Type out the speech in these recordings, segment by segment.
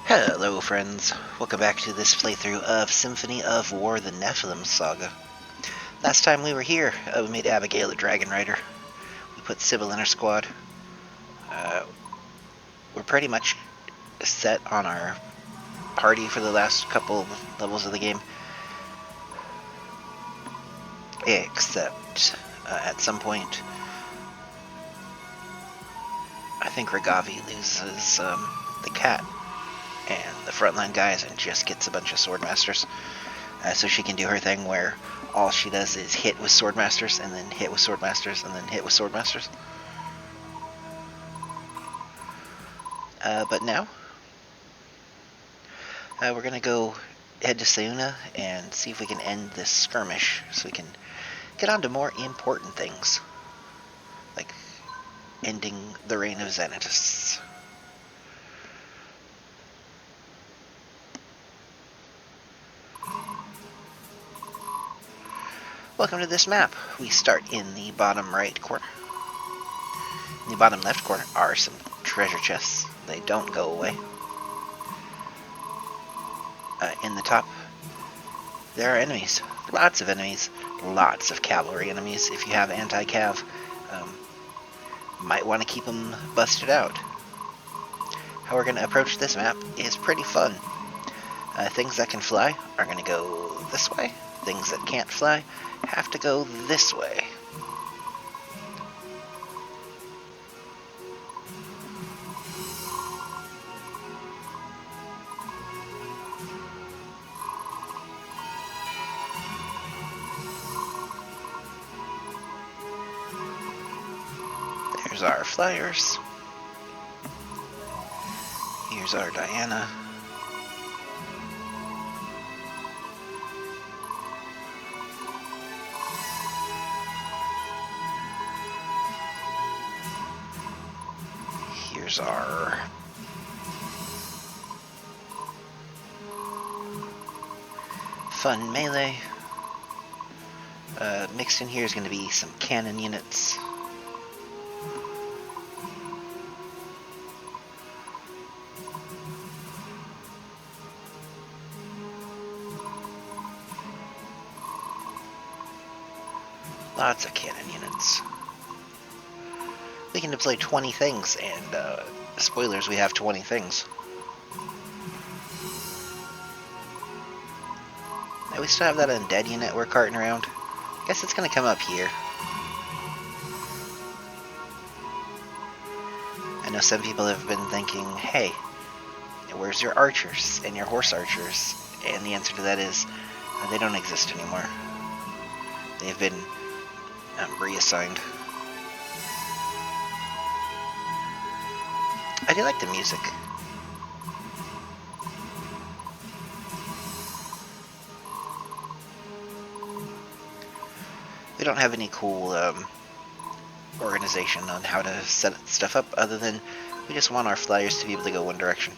Hello friends, welcome back to this playthrough of Symphony of War, the Nephilim Saga. Last time we were here, we made Abigail a dragon rider. We put Sybil in our squad. We're pretty much set on our party for the last couple of levels of the game. Except, at some point, I think Ragavi loses the cat and the frontline guys and just gets a bunch of swordmasters. So she can do her thing where all she does is hit with swordmasters and then hit with swordmasters and then hit with swordmasters. But now, we're going to go head to Sayuna and see if we can end this skirmish so we can get on to more important things, like ending the reign of Xanatus. Welcome to this map. We start in the bottom right corner. In the bottom left corner are some treasure chests. They don't go away. In the top, there are enemies. Lots of enemies. Lots of cavalry enemies. If you have anti-cav, might want to keep them busted out. How we're going to approach this map is pretty fun. Things that can fly are going to go this way. Things that can't fly have to go this way. There's our flyers. Here's our Diana. Here's our fun melee. Mixed in here is going to be some cannon units. Lots of cannon units. We can deploy 20 things, and spoilers, we have 20 things. Now we still have that undead unit we're carting around. Guess it's gonna come up here. I know some people have been thinking, hey, where's your archers and your horse archers? And the answer to that is, they don't exist anymore. They've been reassigned. I do like the music. We don't have any cool organization on how to set stuff up other than we just want our flyers to be able to go one direction.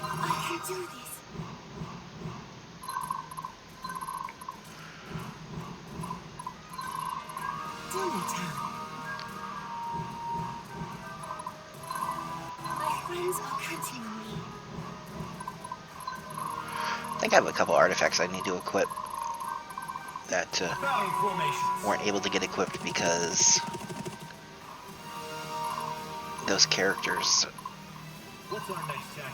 I can do this. Do me, Town. My friends are counting on me. I think I have a couple artifacts I need to equip that weren't able to get equipped because those characters. What's our next tactic?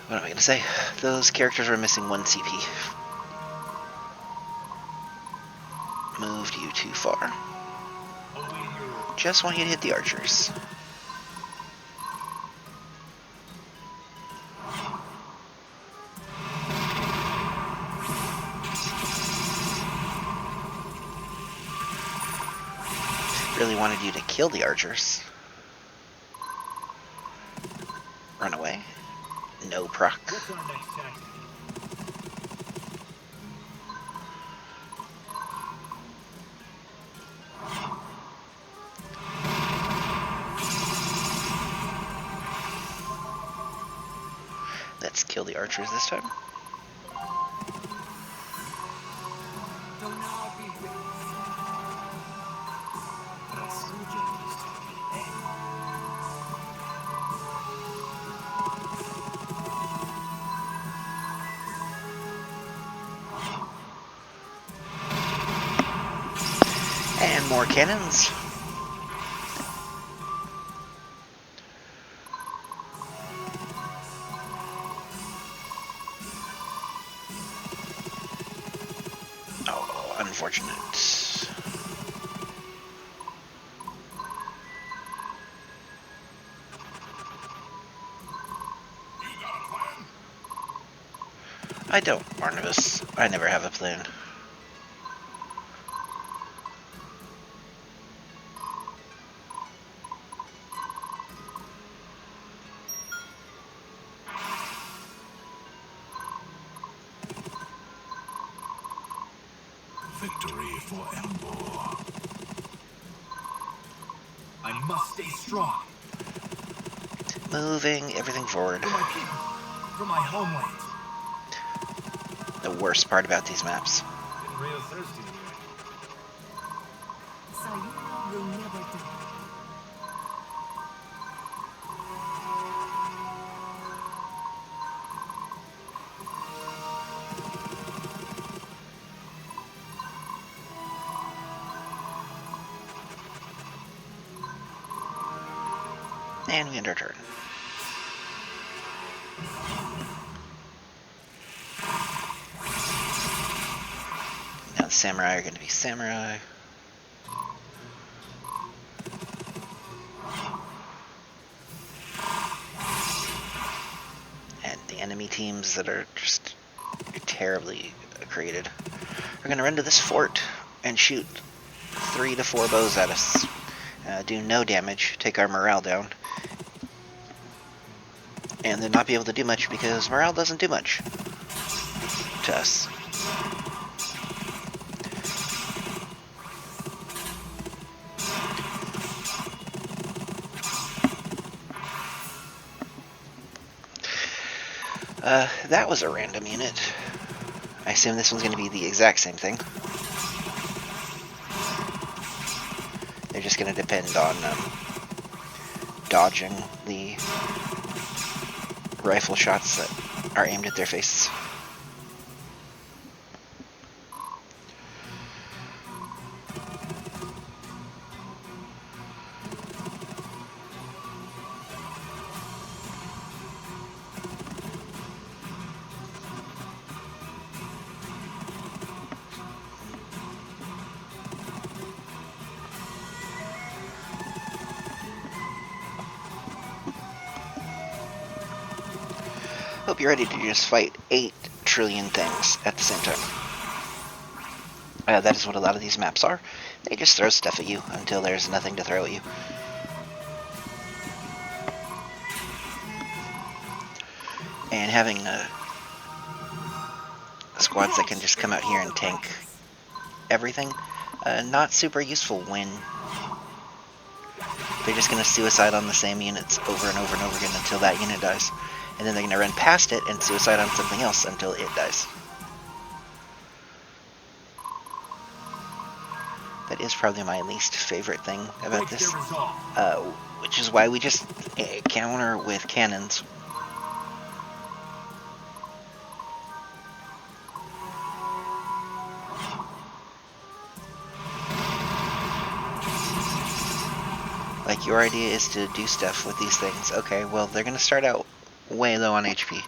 What am I going to say? Those characters were missing 1 CP. Moved you too far. Just want you to hit the archers. Really wanted you to kill the archers. Run away. No proc. What's our next tactic? Let's kill the archers this time. Don't now be witness. More cannons. Oh, unfortunate. I don't, Barnabas. I never have a plan. Victory for Embor. I must stay strong. Moving everything forward. For my people. For my homeland. The worst part about these maps. Getting real thirsty here. Sayuna will never die. And we end our turn. Now the samurai are going to be samurai. And the enemy teams that are just terribly created are going to run to this fort and shoot 3 to 4 bows at us. Do no damage, take our morale down. And then not be able to do much because morale doesn't do much to us. That was a random unit. I assume this one's going to be the exact same thing. They're just going to depend on dodging the rifle shots that are aimed at their faces. Hope you're ready to just fight 8 trillion things at the same time. That is what a lot of these maps are. They just throw stuff at you until there's nothing to throw at you. And having squads that can just come out here and tank everything, not super useful when they're just going to suicide on the same units over and over and over again until that unit dies. And then they're going to run past it and suicide on something else until it dies. That is probably my least favorite thing about this, which is why we just counter with cannons. Like, your idea is to do stuff with these things. Okay, well, they're going to start out way low on HP.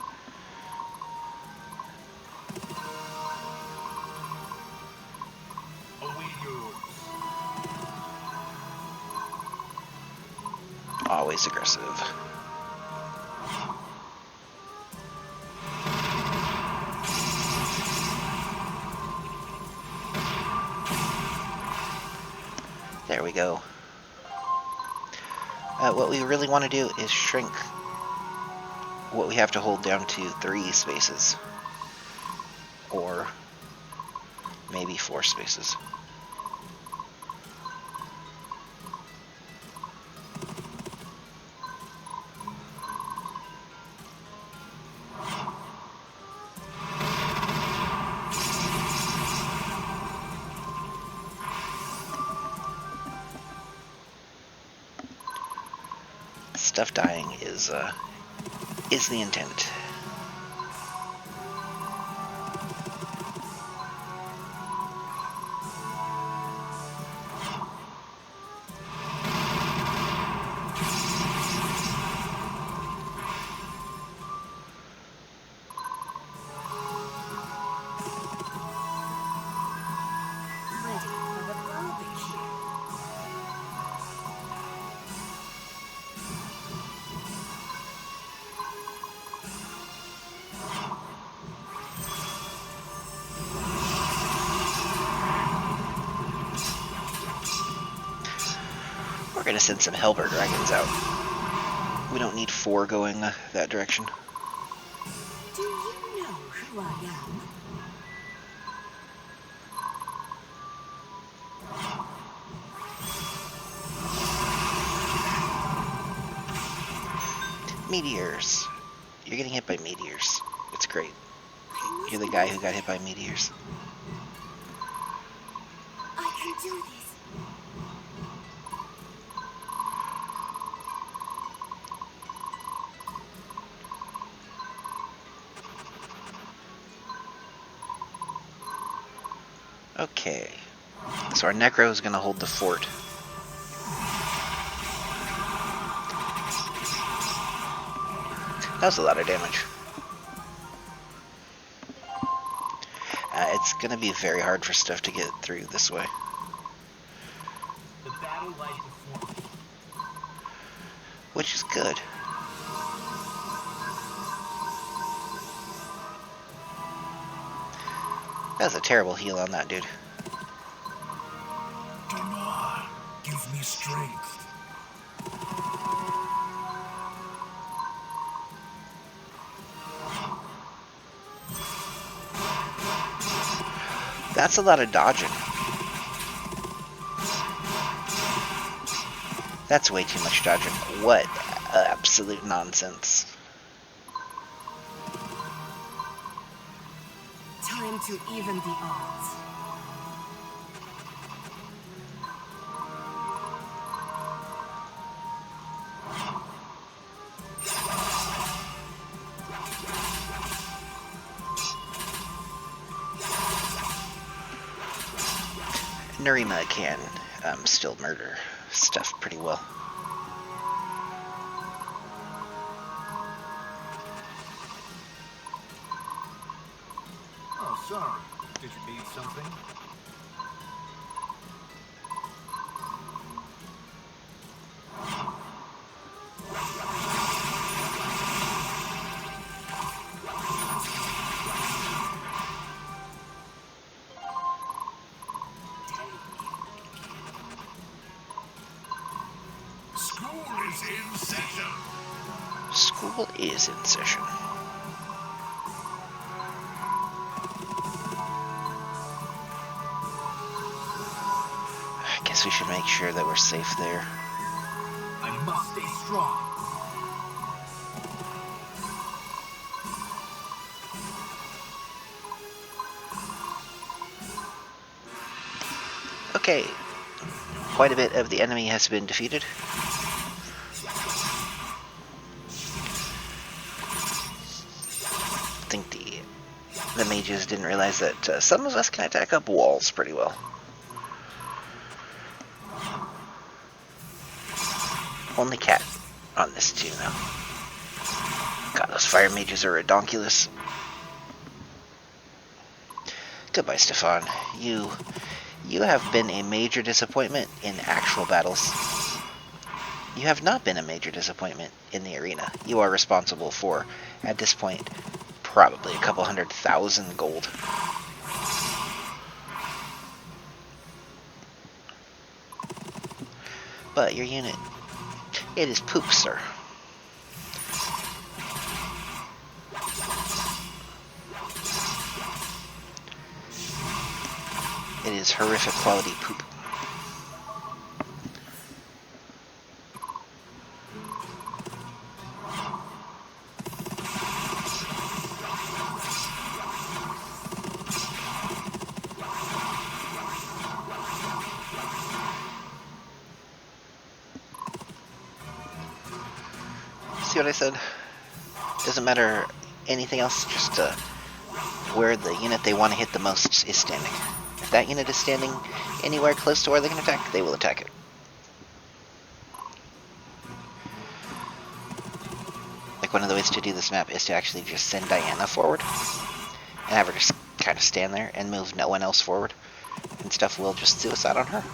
Always aggressive. There we go. What we really want to do is shrink what we have to hold down to 3 spaces. Or maybe 4 spaces. Stuff dying is the intent. gonna send some Hellbird dragons out. We don't need 4 going that direction. Do you know who I am? Meteors. You're getting hit by meteors. It's great. You're the guy who got hit by meteors. I can do this. Okay. So our Necro is going to hold the fort. That was a lot of damage. It's going to be very hard for stuff to get through this way. The battle lies before me. Which is good. That was a terrible heal on that dude. Come on, give me strength. That's a lot of dodging. That's way too much dodging. What absolute nonsense. Time to even the odds. Nerima can still murder stuff pretty well. Oh, sorry. Did you need something? School is in session. School is in session. I guess we should make sure that we're safe there. I must stay strong. Okay, quite a bit of the enemy has been defeated. I think the mages didn't realize that some of us can attack up walls pretty well. Only cat on this too now. God, those fire mages are redonkulous. Goodbye, Stefan. You have been a major disappointment in actual battles. You have not been a major disappointment in the arena. You are responsible for, at this point, probably a couple 100,000 gold. But your unit, it is poop, sir. It is horrific quality poop. See what I said? Doesn't matter anything else, just where the unit they want to hit the most is standing. If that unit is standing anywhere close to where they can attack, they will attack it. Like, one of the ways to do this map is to actually just send Diana forward and have her just kind of stand there and move no one else forward, and stuff will just suicide on her.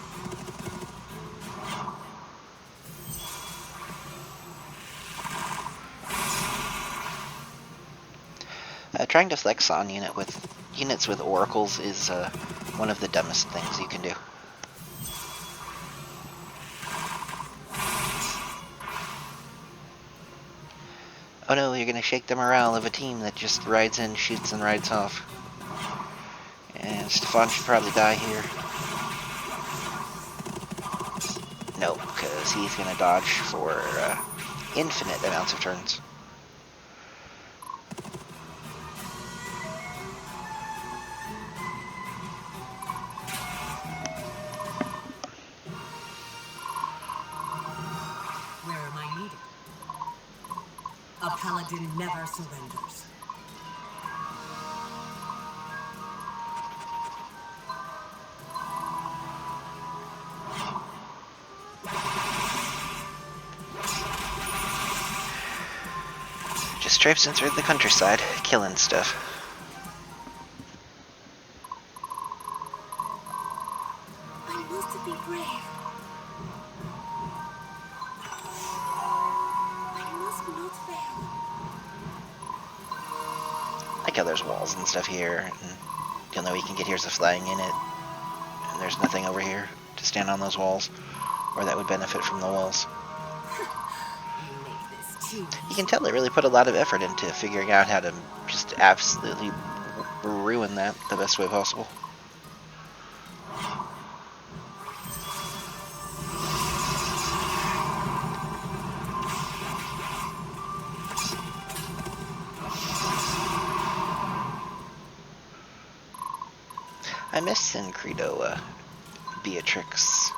Trying to flex on units with oracles is one of the dumbest things you can do. Oh no, you're gonna shake the morale of a team that just rides in, shoots, and rides off. And Stefan should probably die here. No, because he's gonna dodge for infinite amounts of turns. Where am I needed? A paladin never surrenders. Just traipsing through the countryside, killing stuff. I must be brave. I must not fail. Like how there's walls and stuff here, and the only way you can get here is if flying in it. And there's nothing over here to stand on those walls, or that would benefit from the walls. You make this too You can tell they really put a lot of effort into figuring out how to just absolutely ruin that the best way possible. I miss Syncredo Beatrix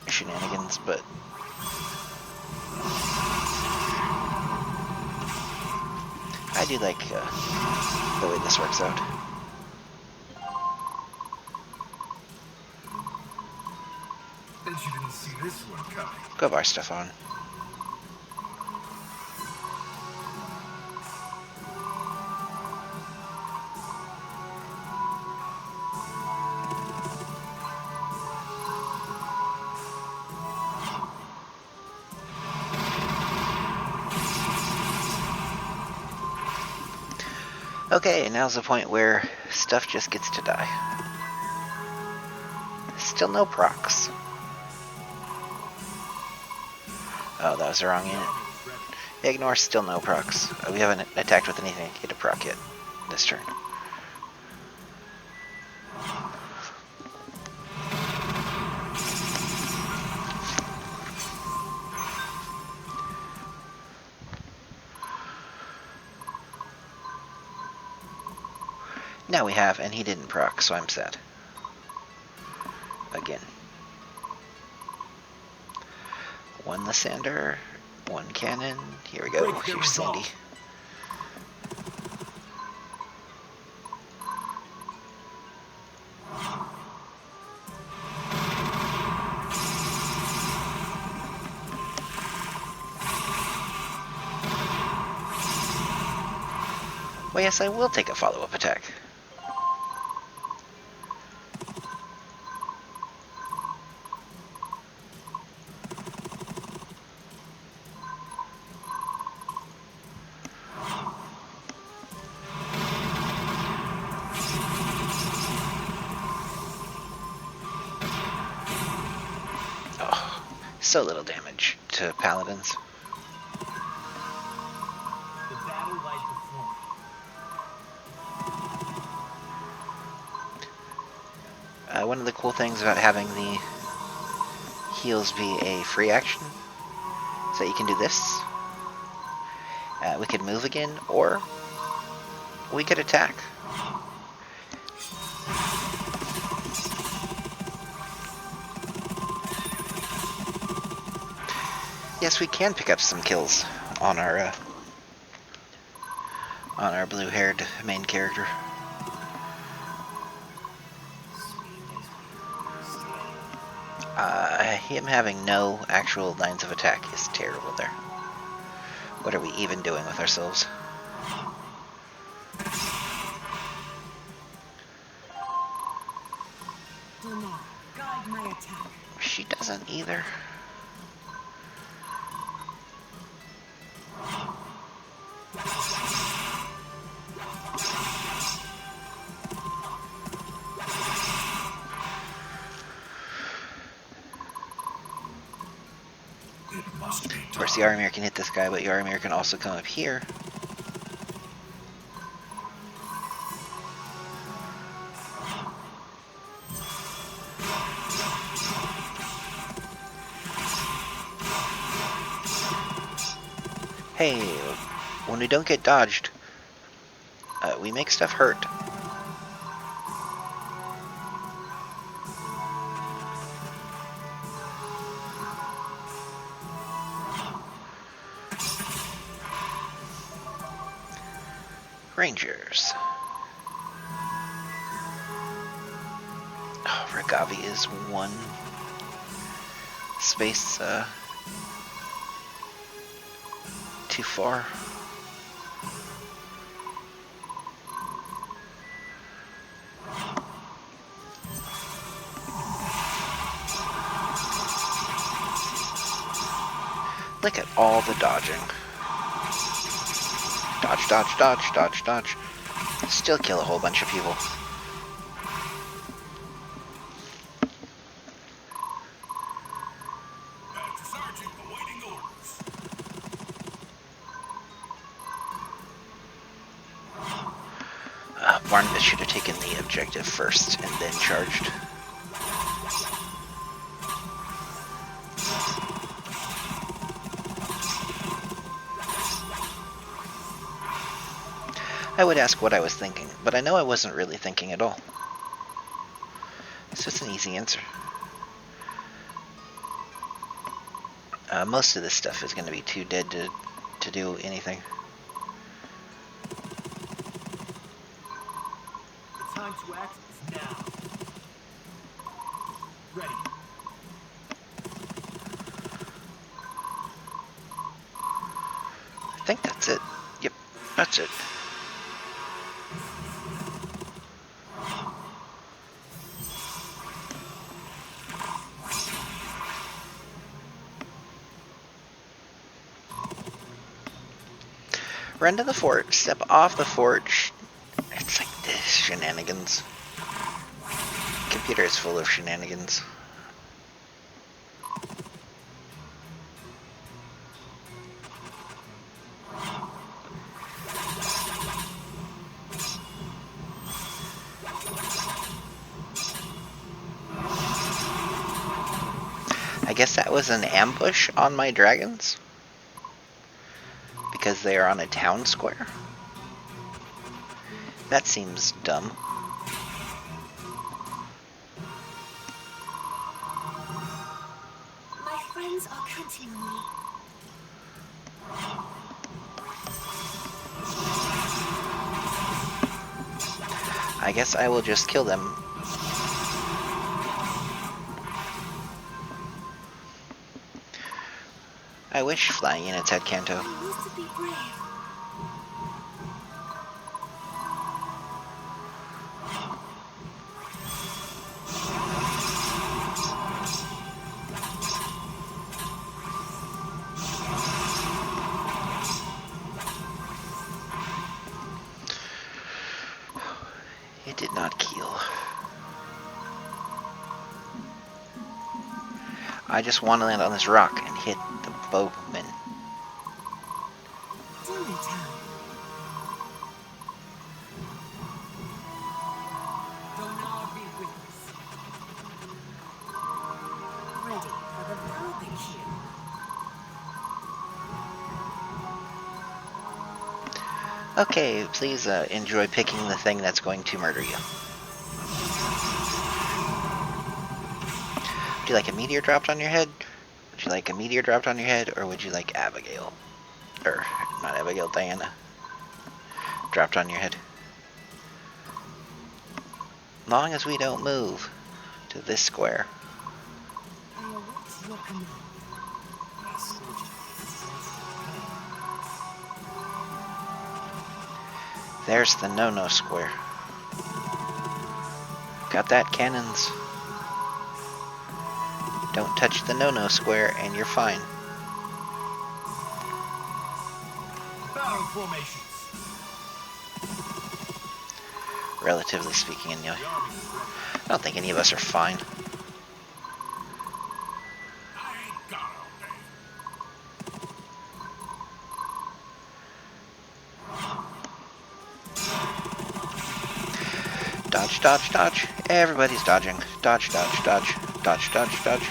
shenanigans, but I do like the way this works out. Bet you didn't see this one coming. Go bar stuff on. Okay, now's the point where stuff just gets to die. Still no procs. Oh, that was the wrong unit. Ignore, still no procs. We haven't attacked with anything to get a proc yet this turn. Now we have, and he didn't proc, so I'm sad. Again. One Lysander, one cannon. Here we go. Here's Sandy. Well, yes, I will take a follow-up attack. Oh, so little damage to paladins. The battle lies before me. One of the cool things about having the heals be a free action is that you can do this. We could move again, or we could attack. Yes, we can pick up some kills on our blue-haired main character. Him having no actual lines of attack is terrible there. What are we even doing with ourselves? Dinar, guide my attack. She doesn't either. It must be done. course, Yaramir can hit this guy, but Yaramir can also come up here. Hey, when we don't get dodged, we make stuff hurt. Rangers. Oh, Regavi is one space too far. Look at all the dodging. Dodge, dodge, dodge, dodge, dodge. Still kill a whole bunch of people. Master Sergeant awaiting orders. Barnabas should have taken the objective first and then charged. I would ask what I was thinking, but I know I wasn't really thinking at all. It's just an easy answer. Most of this stuff is going to be too dead to do anything. The time to act is now. Ready. I think that's it. Yep, that's it. Run to the fort, step off the fort. It's like this shenanigans. Computer is full of shenanigans. I guess that was an ambush on my dragons? Because they are on a town square? That seems dumb. My friends are counting on me. I guess I will just kill them. I wish flying units had Kanto. I used to be brave. It did not keel. I just want to land on this rock and hit the boatman. Demon Town. Donar be with us. Ready for the barbecue. Okay, please enjoy picking the thing that's going to murder you. Would you like a meteor dropped on your head? Would you like a meteor dropped on your head, or would you like Abigail? Or, not Abigail, Diana. Dropped on your head. Long as we don't move to this square. I await your command. There's the no-no square. Got that, cannons? Don't touch the no-no square and you're fine. Battle formations. Relatively speaking, anyway. The army is ready. I don't think any of us are fine. I ain't got all day. Dodge, dodge, dodge. Everybody's dodging. Dodge, dodge, dodge. Dodge, dodge, dodge.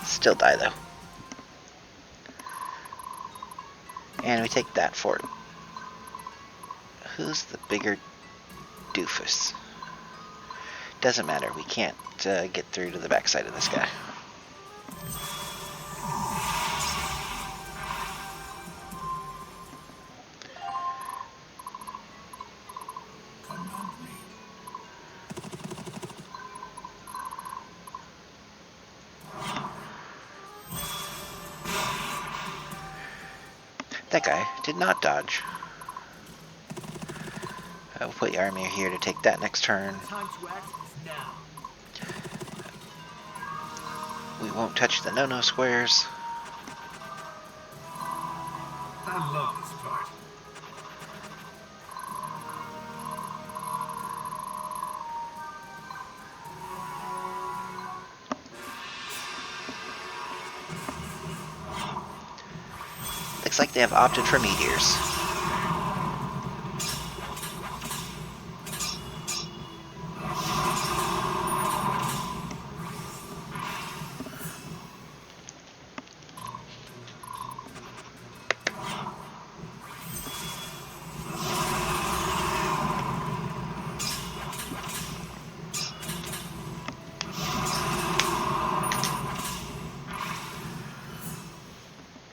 Still die, though. And we take that for it. Who's the bigger doofus? Doesn't matter. We can't get through to the backside of this guy. That guy did not dodge. We'll put the army here to take that next turn. Time to act is now. We won't touch the no-no squares. I love this part. Looks like they have opted for meteors.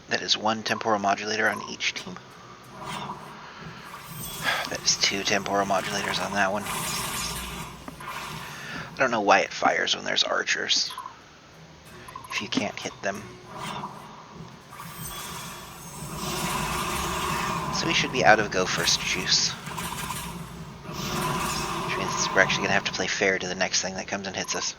That is one temporal modulator on each team. That is two temporal modulators on that one. I don't know why it fires when there's archers, if you can't hit them. So we should be out of go first juice. Which means we're actually going to have to play fair to the next thing that comes and hits us.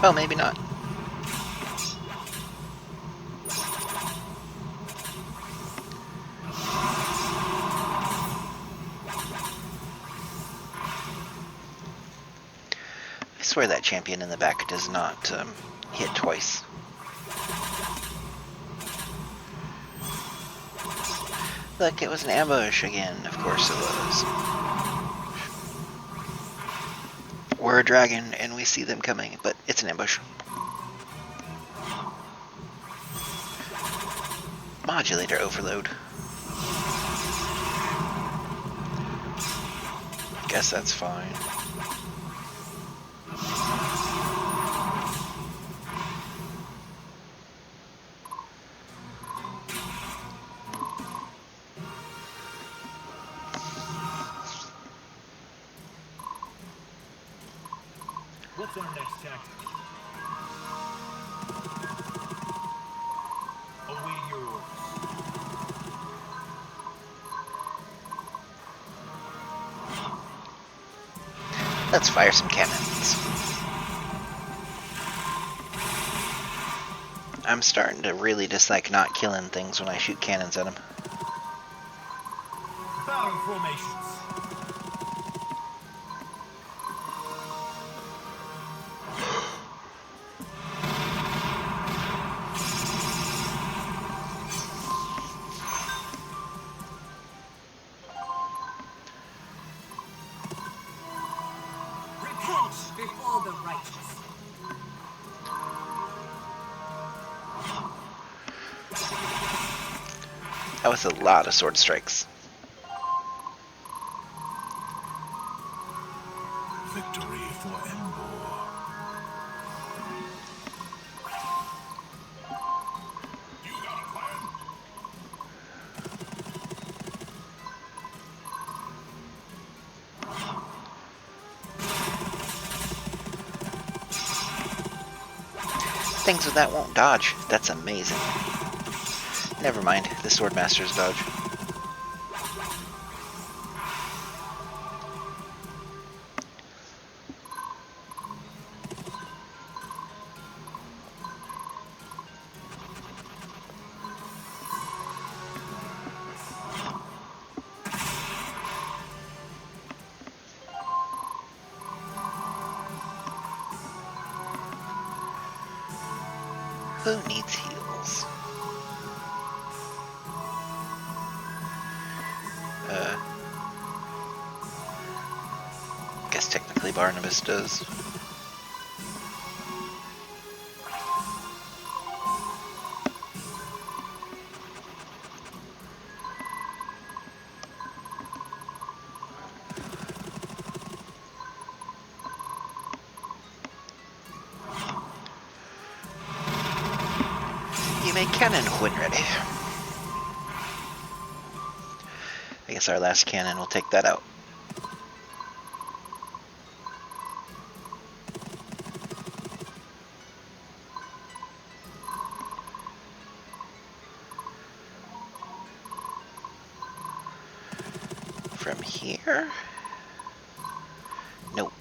Well, maybe not. I swear that champion in the back does not hit twice. Look, it was an ambush again. Of course it was. We're a dragon, and we see them coming, but it's an ambush. Modulator overload. Guess that's fine. What's our next tactic? Await your orders. Let's fire some cannons. I'm starting to really dislike not killing things when I shoot cannons at them. Battle formations. Repent before the righteous. That was a lot of sword strikes. Victory for Embor. You got a plan? Things with that won't dodge. That's amazing. Never mind, the Swordmasters dodge. Who needs heals? Guess technically Barnabas does. You may cannon when ready. I guess our last cannon will take that out. From here? Nope.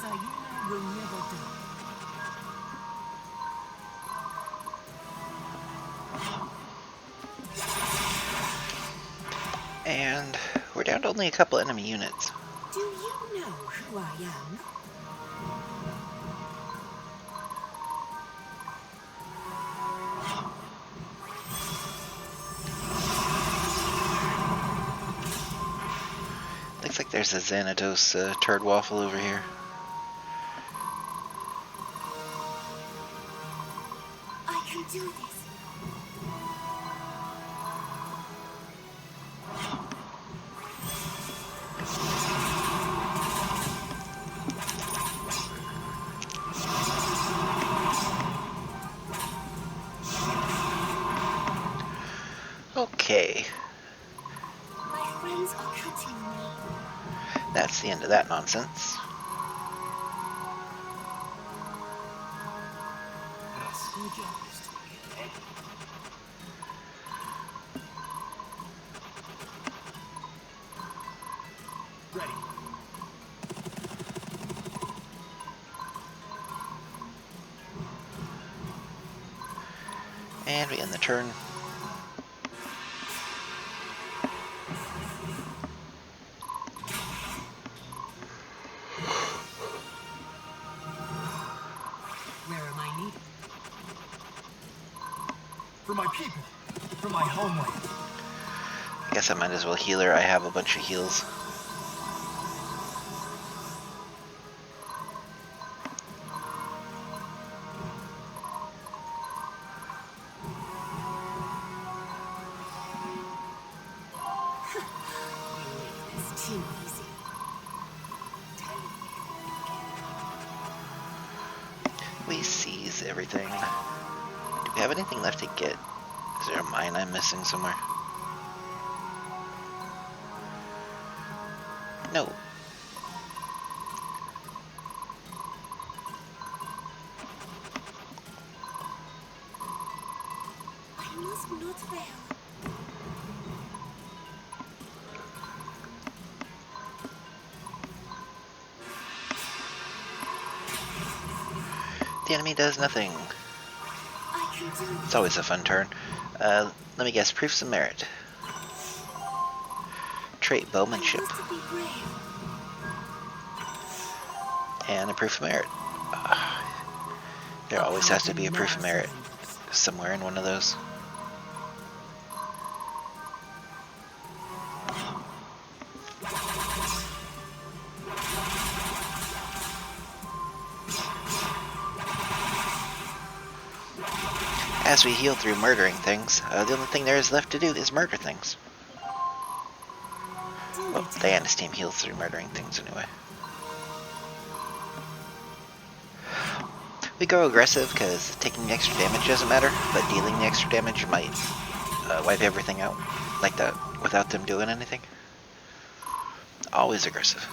Sayuna will never die. And we're down to only a couple enemy units. Do you know who I am? Looks like there's a Xanatos turd waffle over here. I can do this. Okay, My friends are cutting me. that's the end of that nonsense. School job is to be ahead. Ready. And we end the turn. Where am I needed? For my people, for my homeland. I guess I might as well heal her. I have a bunch of heals. It's too easy. We seize everything. Do we have anything left to get? Is there a mine I'm missing somewhere? No. I must not fail. The enemy does nothing. I can do It's always a fun turn. Let me guess, proofs of merit. Trait bowmanship. this. To be brave. And a proof of merit. There always has to be a proof of merit somewhere in one of those. As we heal through murdering things, the only thing there is left to do is murder things. Well, Diana's team heals through murdering things anyway. We go aggressive because taking the extra damage doesn't matter, but dealing the extra damage might wipe everything out like that without them doing anything. Always aggressive.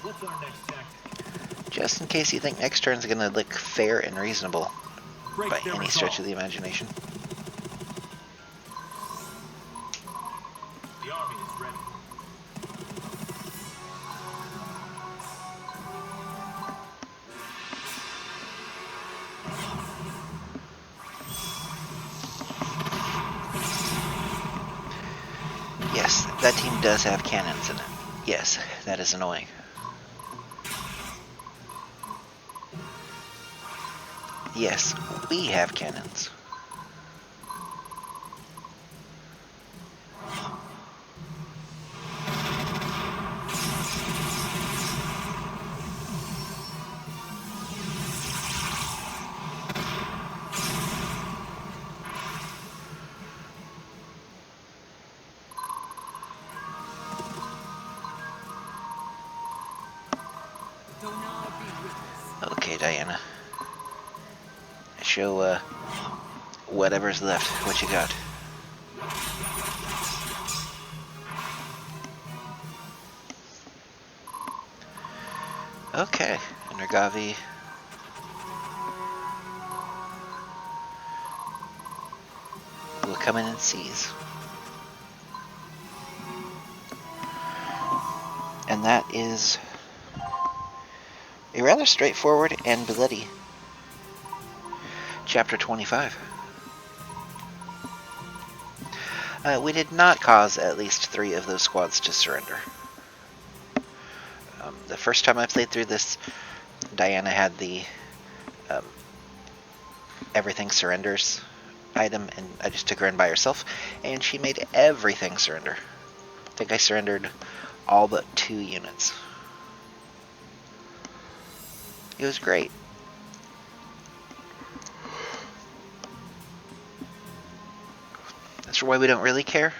What's our next tactic? Just in case you think next turn's gonna look fair and reasonable Break by their any resolve. stretch of the imagination. The army is ready. Yes, that team does have cannons in it. Yes, that is annoying. Yes, we have cannons. Okay, Diana. Show, whatever's left, what you got. Okay, and Ragavi will come in and seize. And that is a rather straightforward and bloody Chapter 25. We did not cause at least 3 of those squads to surrender. The first time I played through this, Diana had the everything surrenders item, and I just took her in by herself, and she made everything surrender. I think I surrendered all but 2 units. It was great. That's why we don't really care.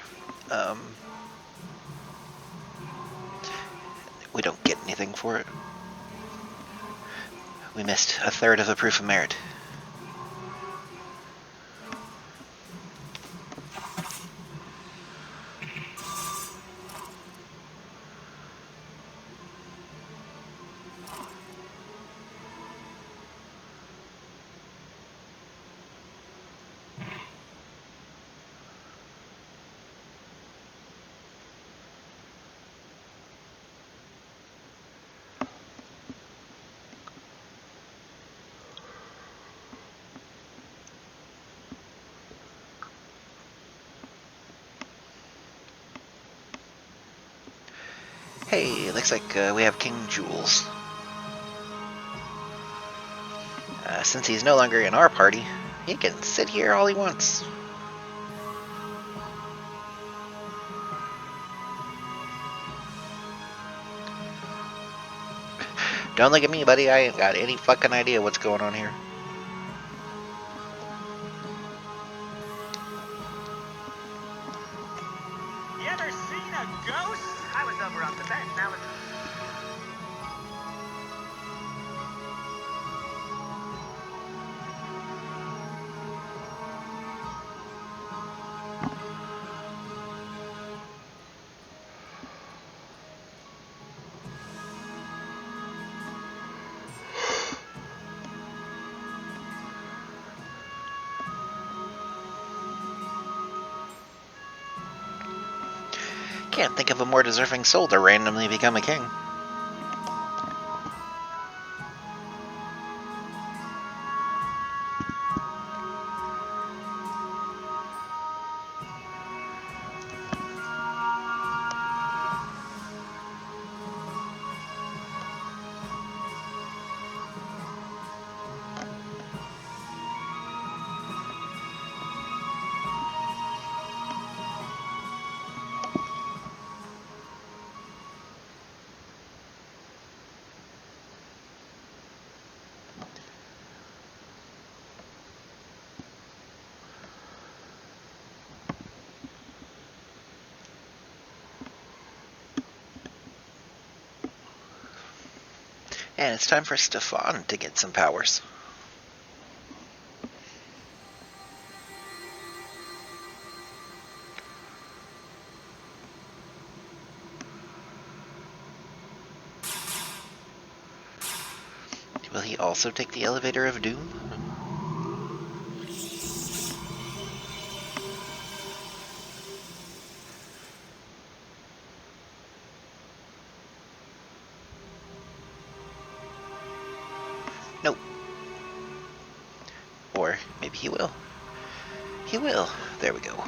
We don't get anything for it. We missed a third of a proof of merit. Hey, looks like we have King Jules. Since he's no longer in our party, he can sit here all he wants. Don't look at me, buddy. I ain't got any fucking idea what's going on here. You ever seen a ghost? I was over on the bench. Now it's... Can't think of a more deserving soul to randomly become a king. And it's time for Stefan to get some powers. Will he also take the elevator of doom? Nope. Or maybe he will. He will. There we go.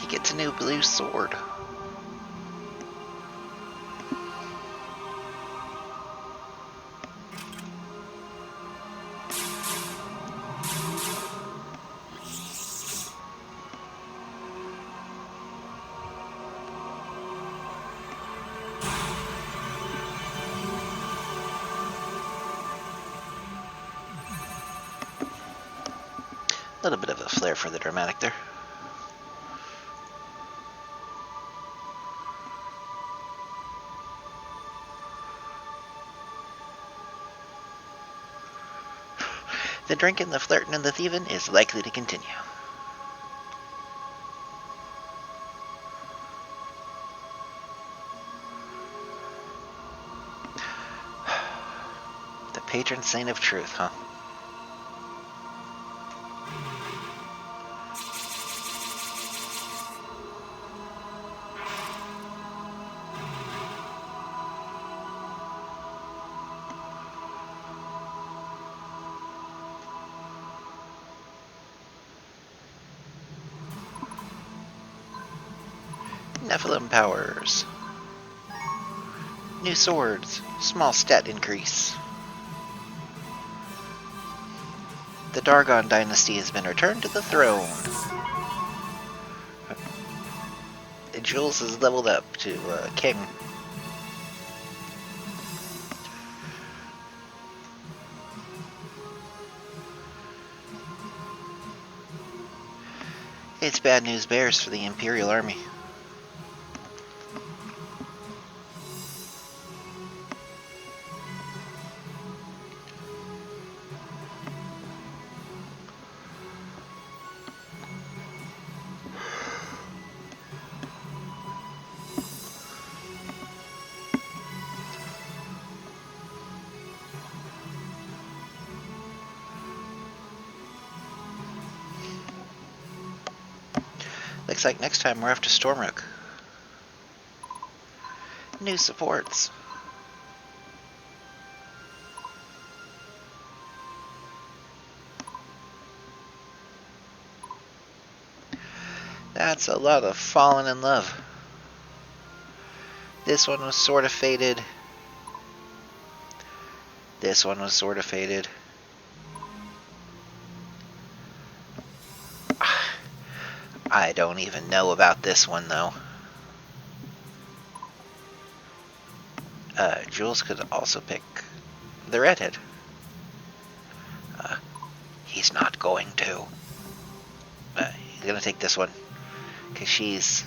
He gets a new blue sword. A little bit of a flair for the dramatic there. The drinking, the flirting, and the thieving is likely to continue. The patron saint of truth, huh? Nephilim powers. New swords. Small stat increase. The Dargon dynasty has been returned to the throne. Jules is leveled up to king. It's bad news bears for the Imperial Army. Looks like next time we're off to Stormrook. New supports. That's a lot of falling in love. This one was sort of faded. This one was sort of faded. I don't even know about this one, though. Jules could also pick the redhead. He's not going to. He's going to take this one. Because she's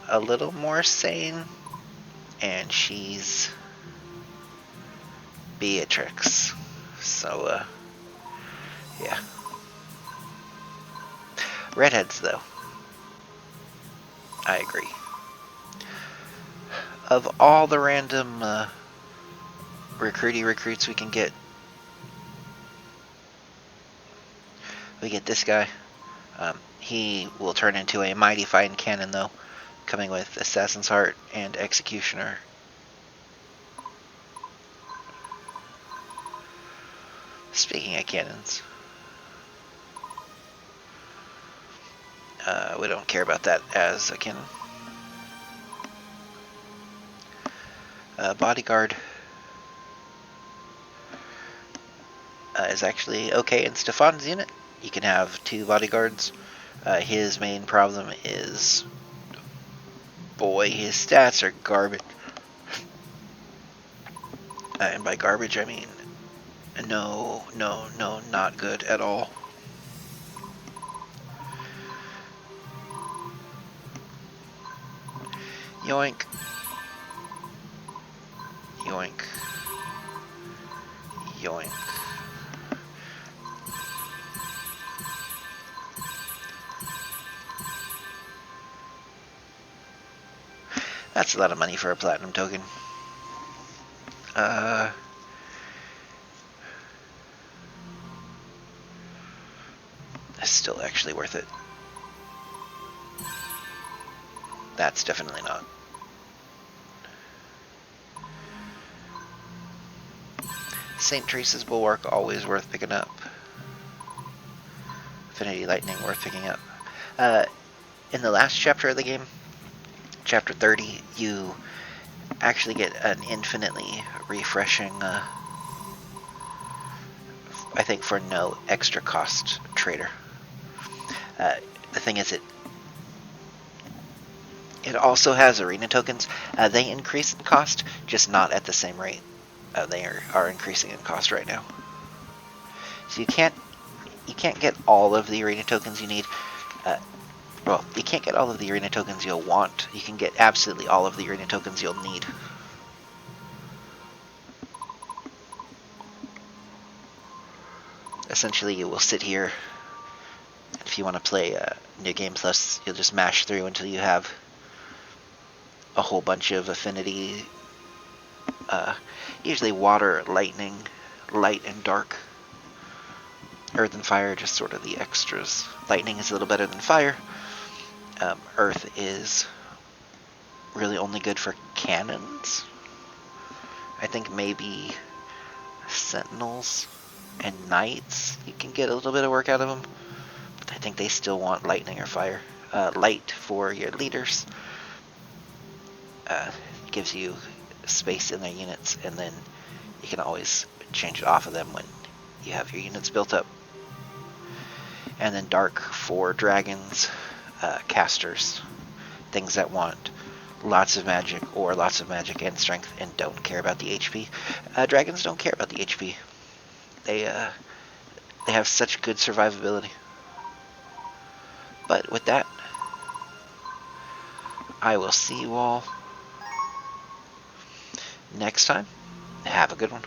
a little more sane. And she's Beatrix. So, yeah. Redheads, though. I agree. Of all the random recruits we can get, we get this guy. He will turn into a mighty fine cannon, though, coming with Assassin's Heart and Executioner. Speaking of cannons, we don't care about that as a cannon. Bodyguard is actually okay in Stefan's unit. You can have 2 bodyguards. His main problem is, boy, his stats are garbage. And by garbage, I mean no, not good at all. Yoink. Yoink. Yoink. That's a lot of money for a platinum token. It's still actually worth it. That's definitely not. St. Teresa's Bulwark, always worth picking up. Affinity Lightning, worth picking up. In the last chapter of the game, chapter 30, you actually get an infinitely refreshing, I think for no extra cost trader. The thing is, it also has arena tokens. They increase in cost, just not at the same rate. They are increasing in cost right now. So you can't get all of the arena tokens you need. Well, you can't get all of the arena tokens you'll want. You can get absolutely all of the arena tokens you'll need. Essentially, you will sit here. If you want to play New Game Plus, you'll just mash through until you have a whole bunch of affinity. Usually water, lightning, light, and dark. Earth and fire are just sort of the extras. Lightning is a little better than fire. Earth is really only good for cannons. I think maybe sentinels and knights, you can get a little bit of work out of them. But I think they still want lightning or fire. Light for your leaders. Gives you space in their units, and then you can always change it off of them when you have your units built up. And then dark for dragons, casters, things that want lots of magic or lots of magic and strength and don't care about the HP. Dragons don't care about the HP. They have such good survivability. But with that, I will see you all next time. Have a good one.